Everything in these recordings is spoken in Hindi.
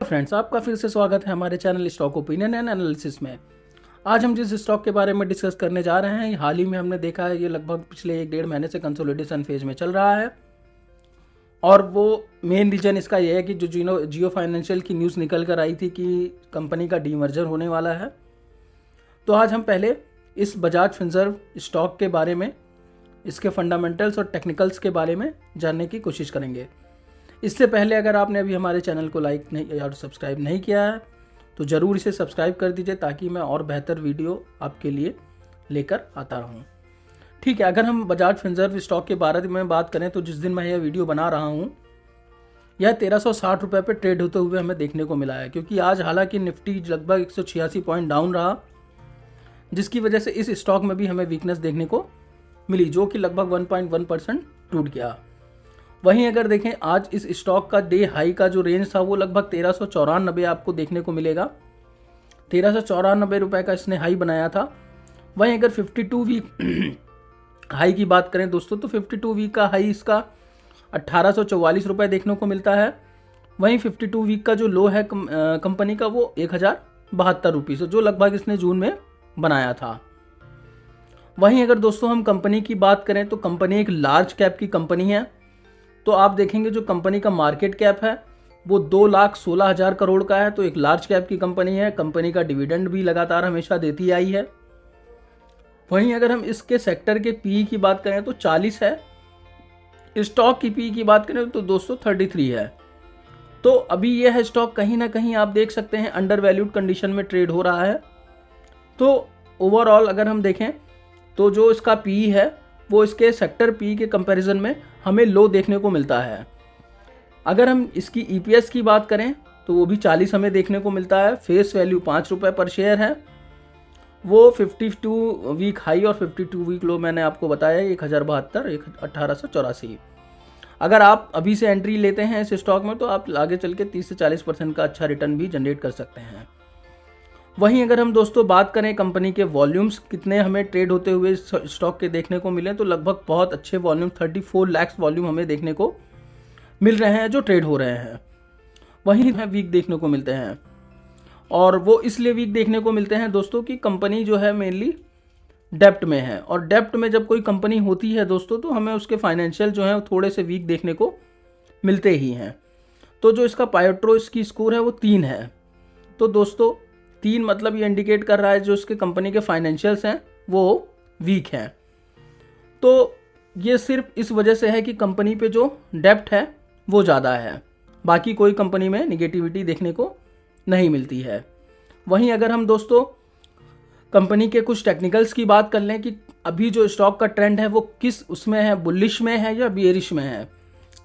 फ्रेंड्स, आपका फिर से स्वागत है हमारे channel stock opinion and analysis में। आज हम जिस स्टॉक के बारे में डिस्कस करने जा रहे हैं, हाल ही में हमने देखा है ये लगभग पिछले 1-1.5 महीने से कंसोलिडेशन फेज में चल रहा है। और वो मेन रीजन इसका ये है कि जो जियो फाइनेंशियल की न्यूज़ निकल कर आई थी कि कंपनी का डीमर्जर होने वाला है। तो आज हम पहले इस बजाज फिनसर्व स्टॉक के बारे में, इसके फंडामेंटल्स और टेक्निकल्स के बारे में जानने की कोशिश करेंगे। इससे पहले अगर आपने अभी हमारे चैनल को लाइक नहीं और सब्सक्राइब नहीं किया है तो ज़रूर इसे सब्सक्राइब कर दीजिए, ताकि मैं और बेहतर वीडियो आपके लिए लेकर आता रहूं। ठीक है, अगर हम बजाज फिनसर्व स्टॉक के बारे में बात करें तो जिस दिन मैं यह वीडियो बना रहा हूं, यह 1360 रुपये पर ट्रेड होते हुए हमें देखने को मिला है। क्योंकि आज हालांकि निफ्टी लगभग 186 पॉइंट डाउन रहा, जिसकी वजह से इस स्टॉक में भी हमें वीकनेस देखने को मिली, जो कि लगभग 1.1% टूट गया। वहीं अगर देखें आज इस स्टॉक का डे हाई का जो रेंज था वो लगभग 1394 आपको देखने को मिलेगा। 1394 रुपये का इसने हाई बनाया था। वहीं अगर 52 वीक हाई की बात करें दोस्तों, तो 52 वीक का हाई इसका 1844 रुपये देखने को मिलता है। वहीं 52 वीक का जो लो है कंपनी का वो 1072 रुपीज़, जो लगभग इसने जून में बनाया था। वहीं अगर दोस्तों हम कंपनी की बात करें तो कंपनी एक लार्ज कैप की कंपनी है। तो आप देखेंगे जो कंपनी का मार्केट कैप है वो 2,16,000 करोड़ का है। तो एक लार्ज कैप की कंपनी है। कंपनी का डिविडेंड भी लगातार हमेशा देती आई है। वहीं अगर हम इसके सेक्टर के पीई की बात करें तो 40 है। स्टॉक की पीई की बात करें तो दोस्तों 33 है। तो अभी यह स्टॉक कहीं ना कहीं आप देख सकते हैं अंडर वैल्यूड कंडीशन में ट्रेड हो रहा है। तो ओवरऑल अगर हम देखें तो जो इसका पीई है वो इसके सेक्टर पी के कंपैरिजन में हमें लो देखने को मिलता है। अगर हम इसकी ईपीएस की बात करें तो वो भी 40 हमें देखने को मिलता है। फेस वैल्यू 5 रुपये पर शेयर है। वो 52 वीक हाई और 52 वीक लो मैंने आपको बताया 1072, 1884। अगर आप अभी से एंट्री लेते हैं इस स्टॉक में तो आप आगे चल के 30 से 40% का अच्छा रिटर्न भी जनरेट कर सकते हैं। वहीं अगर हम दोस्तों बात करें कंपनी के वॉल्यूम्स कितने हमें ट्रेड होते हुए स्टॉक के देखने को मिले, तो लगभग बहुत अच्छे वॉल्यूम 34 लाख वॉल्यूम हमें देखने को मिल रहे हैं जो ट्रेड हो रहे हैं। वहीं वीक देखने को मिलते हैं, और वो इसलिए वीक देखने को मिलते हैं दोस्तों कि कंपनी जो है मेनली डेप्ट में है। और डेप्ट में जब कोई कंपनी होती है दोस्तों तो हमें उसके फाइनेंशियल जो है थोड़े से वीक देखने को मिलते ही हैं। तो जो इसका पायोट्रो इसकी स्कोर है वो 3 है। तो दोस्तों 3 मतलब ये इंडिकेट कर रहा है जो इसके कंपनी के फाइनेंशियल्स हैं वो वीक हैं। तो ये सिर्फ इस वजह से है कि कंपनी पे जो डेप्ट है वो ज़्यादा है, बाकी कोई कंपनी में निगेटिविटी देखने को नहीं मिलती है। वहीं अगर हम दोस्तों कंपनी के कुछ टेक्निकल्स की बात कर लें कि अभी जो स्टॉक का ट्रेंड है वो किस उसमें है, बुलिश में है या बियरिश में है,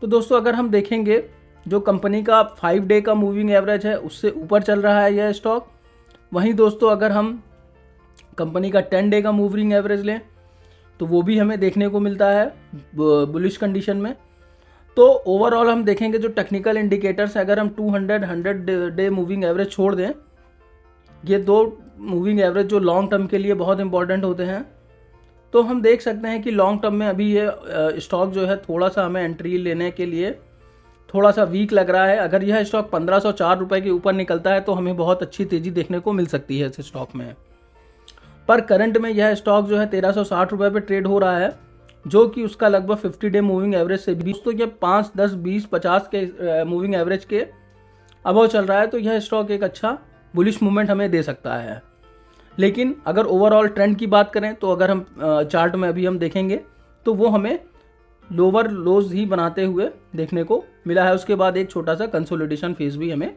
तो दोस्तों अगर हम देखेंगे जो कंपनी का 5 डे का मूविंग एवरेज है उससे ऊपर चल रहा है यह स्टॉक। वहीं दोस्तों अगर हम कंपनी का 10 डे का मूविंग एवरेज लें तो वो भी हमें देखने को मिलता है बुलिश कंडीशन में। तो ओवरऑल हम देखेंगे जो टेक्निकल इंडिकेटर्स है, अगर हम 100 डे मूविंग एवरेज छोड़ दें, ये 2 मूविंग एवरेज जो लॉन्ग टर्म के लिए बहुत इंपॉर्टेंट होते हैं, तो हम देख सकते हैं कि लॉन्ग टर्म में अभी ये स्टॉक जो है थोड़ा सा हमें एंट्री लेने के लिए थोड़ा सा वीक लग रहा है। अगर यह स्टॉक 1504 रुपये के ऊपर निकलता है तो हमें बहुत अच्छी तेज़ी देखने को मिल सकती है इस स्टॉक में। पर करंट में यह स्टॉक जो है 1360 रुपये पे ट्रेड हो रहा है, जो कि उसका लगभग 50 डे मूविंग एवरेज से भी तो ये 5, 10, 20, 50 के मूविंग एवरेज के अबव चल रहा है। तो यह स्टॉक एक अच्छा बुलिश मूवमेंट हमें दे सकता है। लेकिन अगर ओवरऑल ट्रेंड की बात करें तो अगर हम चार्ट में अभी हम देखेंगे तो वो हमें लोअर लोज ही बनाते हुए देखने को मिला है। उसके बाद एक छोटा सा कंसोलिडेशन फेज भी हमें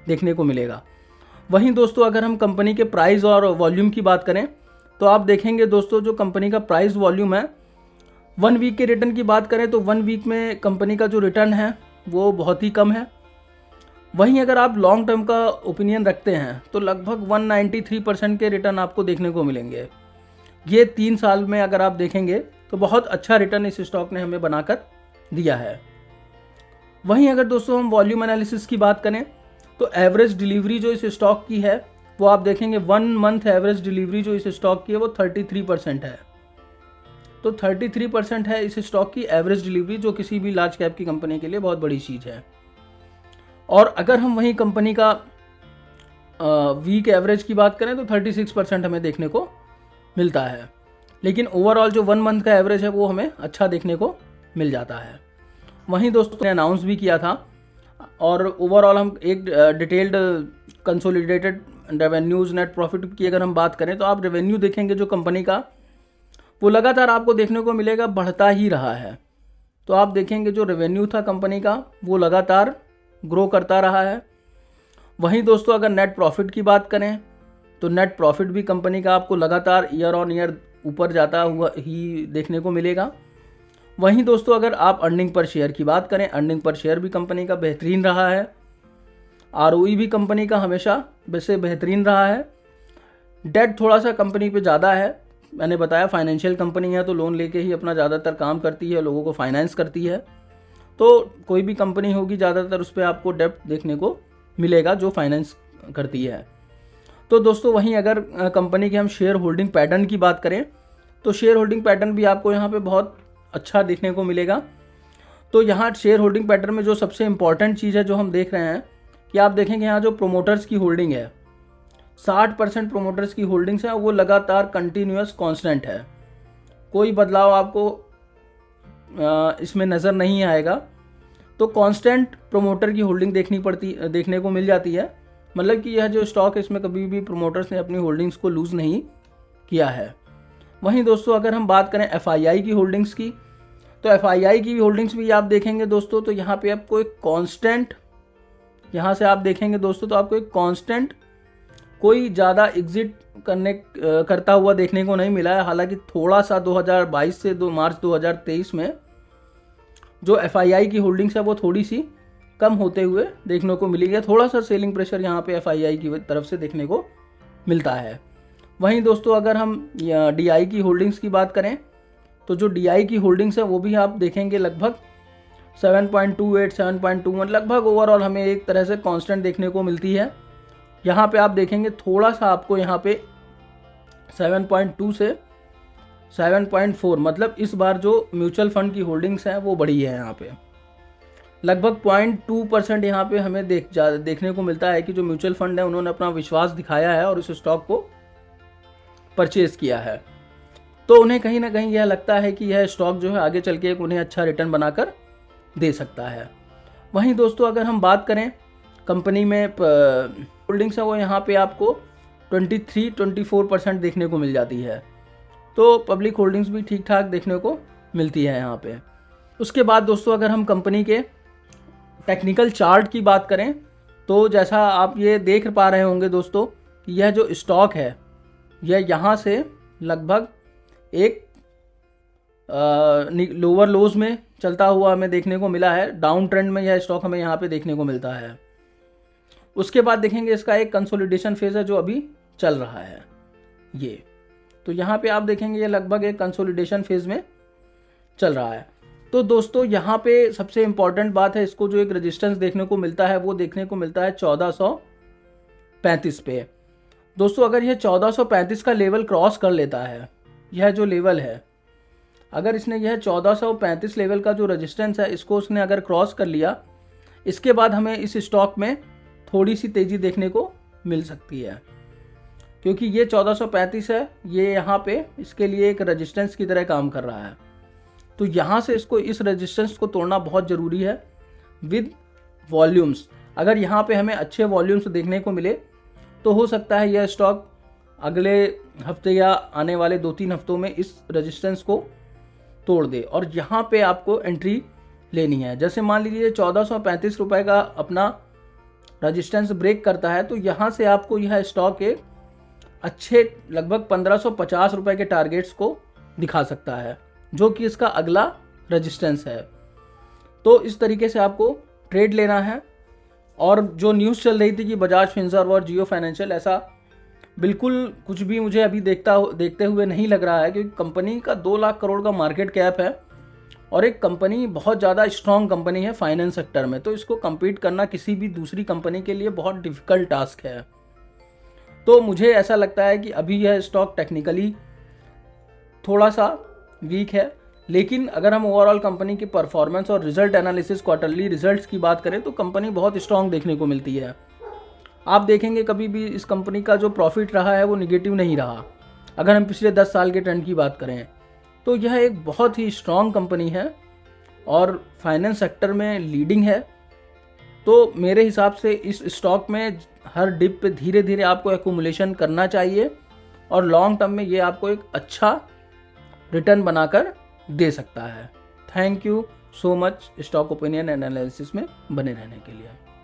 देखने को मिलेगा। वहीं दोस्तों अगर हम कंपनी के प्राइस और वॉल्यूम की बात करें तो आप देखेंगे दोस्तों जो कंपनी का प्राइस वॉल्यूम है, 1 वीक के रिटर्न की बात करें तो 1 वीक में कंपनी का जो रिटर्न है वो बहुत ही कम है। वहीं अगर आप लॉन्ग टर्म का ओपिनियन रखते हैं तो लगभग 193% के रिटर्न आपको देखने को मिलेंगे। ये 3 साल में अगर आप देखेंगे तो बहुत अच्छा रिटर्न इस स्टॉक ने हमें बनाकर दिया है। वहीं अगर दोस्तों हम वॉल्यूम एनालिसिस की बात करें तो एवरेज डिलीवरी जो इस स्टॉक की है वो आप देखेंगे 1 मंथ एवरेज डिलीवरी जो इस स्टॉक की है वो 33% है। तो 33% है इस स्टॉक की एवरेज डिलीवरी, जो किसी भी लार्ज कैप की कंपनी के लिए बहुत बड़ी चीज़ है। और अगर हम वहीं कंपनी का वीक एवरेज की बात करें तो 36% हमें देखने को मिलता है। लेकिन ओवरऑल जो 1 मंथ का एवरेज है वो हमें अच्छा देखने को मिल जाता है। वहीं दोस्तों ने अनाउंस भी किया था, और ओवरऑल हम एक detailed consolidated revenues net profit की अगर हम बात करें तो आप रेवेन्यू देखेंगे जो कंपनी का, वो लगातार आपको देखने को मिलेगा बढ़ता ही रहा है। तो आप देखेंगे जो रेवेन्यू था कंपनी का वो लगातार ग्रो करता रहा है। वहीं दोस्तों अगर नेट प्रॉफिट की बात करें तो नेट प्रॉफिट भी कंपनी का आपको लगातार ईयर ऑन ईयर ऊपर जाता हुआ ही देखने को मिलेगा। वहीं दोस्तों अगर आप अर्निंग पर शेयर की बात करें, अर्निंग पर शेयर भी कंपनी का बेहतरीन रहा है। आरओई भी कंपनी का हमेशा वैसे बेहतरीन रहा है। डेट थोड़ा सा कंपनी पे ज़्यादा है, मैंने बताया फाइनेंशियल कंपनी है तो लोन लेके ही अपना ज़्यादातर काम करती है, लोगों को फाइनेंस करती है। तो कोई भी कंपनी होगी ज़्यादातर उस पर आपको डेप्ट देखने को मिलेगा जो फाइनेंस करती है। तो दोस्तों वहीं अगर कंपनी के हम शेयर होल्डिंग पैटर्न की बात करें तो शेयर होल्डिंग पैटर्न भी आपको यहाँ पे बहुत अच्छा देखने को मिलेगा। तो यहाँ शेयर होल्डिंग पैटर्न में जो सबसे इम्पॉर्टेंट चीज़ है जो हम देख रहे हैं कि आप देखेंगे यहाँ जो प्रोमोटर्स की होल्डिंग है 60% प्रोमोटर्स की होल्डिंग्स है वो लगातार कंटिन्यूअस कांस्टेंट है, कोई बदलाव आपको इसमें नज़र नहीं आएगा। तो कांस्टेंट प्रोमोटर की होल्डिंग देखने को मिल जाती है, मतलब कि यह जो स्टॉक है इसमें कभी भी प्रोमोटर्स ने अपनी होल्डिंग्स को लूज़ नहीं किया है। वहीं दोस्तों अगर हम बात करें एफआईआई की होल्डिंग्स की तो एफआईआई की भी होल्डिंग्स भी आप देखेंगे दोस्तों तो यहाँ पे आपको एक कांस्टेंट, यहाँ से आप देखेंगे दोस्तों तो आपको एक कांस्टेंट कोई ज़्यादा एग्जिट करता हुआ देखने को नहीं मिला है। हालांकि थोड़ा सा 2022 से मार्च 2023 में जो एफआईआई की होल्डिंग्स है वो थोड़ी सी कम होते हुए देखने को मिली है, थोड़ा सा सेलिंग प्रेशर यहाँ पे एफआईआई की तरफ से देखने को मिलता है। वहीं दोस्तों अगर हम डीआई की होल्डिंग्स की बात करें तो जो डीआई की होल्डिंग्स है वो भी आप देखेंगे लगभग 7.28 7.21 लगभग ओवरऑल हमें एक तरह से कांस्टेंट देखने को मिलती है। यहाँ पे आप देखेंगे थोड़ा सा आपको यहाँ पे 7.2 से 7.4 मतलब इस बार जो म्यूचुअल फंड की होल्डिंग्स हैं वो बढ़ी है। यहाँ पे लगभग 0.2% यहाँ पे हमें देखने को मिलता है कि जो म्यूचुअल फंड है उन्होंने अपना विश्वास दिखाया है और इस स्टॉक को परचेज किया है। तो उन्हें कहीं ना कहीं यह लगता है कि यह स्टॉक जो है आगे चल के उन्हें अच्छा रिटर्न बनाकर दे सकता है। वहीं दोस्तों अगर हम बात करें कंपनी में होल्डिंग्स है वो यहाँ पे आपको 23-24% देखने को मिल जाती है। तो पब्लिक होल्डिंग्स भी ठीक ठाक देखने को मिलती है यहाँ पे। उसके बाद दोस्तों अगर हम कंपनी के टेक्निकल चार्ट की बात करें तो जैसा आप ये देख पा रहे होंगे दोस्तों कि यह जो स्टॉक है यह यहाँ से लगभग एक लोअर लोज में चलता हुआ हमें देखने को मिला है। डाउन ट्रेंड में यह स्टॉक हमें यहाँ पे देखने को मिलता है। उसके बाद देखेंगे इसका एक कंसोलिडेशन फेज है जो अभी चल रहा है ये, तो यहाँ पे आप देखेंगे ये लगभग एक कंसोलिडेशन फेज में चल रहा है। तो दोस्तों यहाँ पे सबसे इम्पॉर्टेंट बात है, इसको जो एक रेजिस्टेंस देखने को मिलता है वो देखने को मिलता है 1435 पे। दोस्तों अगर यह 1435 का लेवल क्रॉस कर लेता है, यह जो लेवल है अगर इसने यह 1435 लेवल का जो रेजिस्टेंस है इसको उसने अगर क्रॉस कर लिया, इसके बाद हमें इस स्टॉक में थोड़ी सी तेज़ी देखने को मिल सकती है, क्योंकि ये 1435 है, ये यहाँ पे इसके लिए एक रेजिस्टेंस की तरह काम कर रहा है। तो यहाँ से इसको इस रेजिस्टेंस को तोड़ना बहुत ज़रूरी है विद वॉल्यूम्स। अगर यहाँ पे हमें अच्छे वॉल्यूम्स देखने को मिले तो हो सकता है यह स्टॉक अगले हफ्ते या आने वाले 2-3 हफ्तों में इस रेजिस्टेंस को तोड़ दे और यहाँ पे आपको एंट्री लेनी है। जैसे मान लीजिए 1435 रुपये का अपना रेजिस्टेंस ब्रेक करता है तो यहाँ से आपको यह स्टॉक एक अच्छे लगभग 1550 रुपये के टारगेट्स को दिखा सकता है, जो कि इसका अगला रेजिस्टेंस है। तो इस तरीके से आपको ट्रेड लेना है। और जो न्यूज़ चल रही थी कि बजाज फिनसर्व और जियो फाइनेंशियल, ऐसा बिल्कुल कुछ भी मुझे अभी देखते हुए नहीं लग रहा है, क्योंकि कंपनी का 2 लाख करोड़ का मार्केट कैप है और एक कंपनी बहुत ज़्यादा स्ट्रॉन्ग कंपनी है फाइनेंस सेक्टर में, तो इसको कम्पीट करना किसी भी दूसरी कंपनी के लिए बहुत डिफ़िकल्ट टास्क है। तो मुझे ऐसा लगता है कि अभी यह स्टॉक टेक्निकली थोड़ा सा वीक है, लेकिन अगर हम ओवरऑल कंपनी की परफॉर्मेंस और रिजल्ट एनालिसिस, क्वार्टरली रिजल्ट्स की बात करें तो कंपनी बहुत स्ट्रांग देखने को मिलती है। आप देखेंगे कभी भी इस कंपनी का जो प्रॉफिट रहा है वो निगेटिव नहीं रहा। अगर हम पिछले 10 साल के ट्रेंड की बात करें तो यह एक बहुत ही स्ट्रांग कंपनी है और फाइनेंस सेक्टर में लीडिंग है। तो मेरे हिसाब से इस स्टॉक में हर डिप पे धीरे धीरे आपको एक्यूमुलेशन करना चाहिए और लॉन्ग टर्म में ये आपको एक अच्छा रिटर्न बनाकर दे सकता है। Thank you so much stock opinion and analysis में बने रहने के लिए।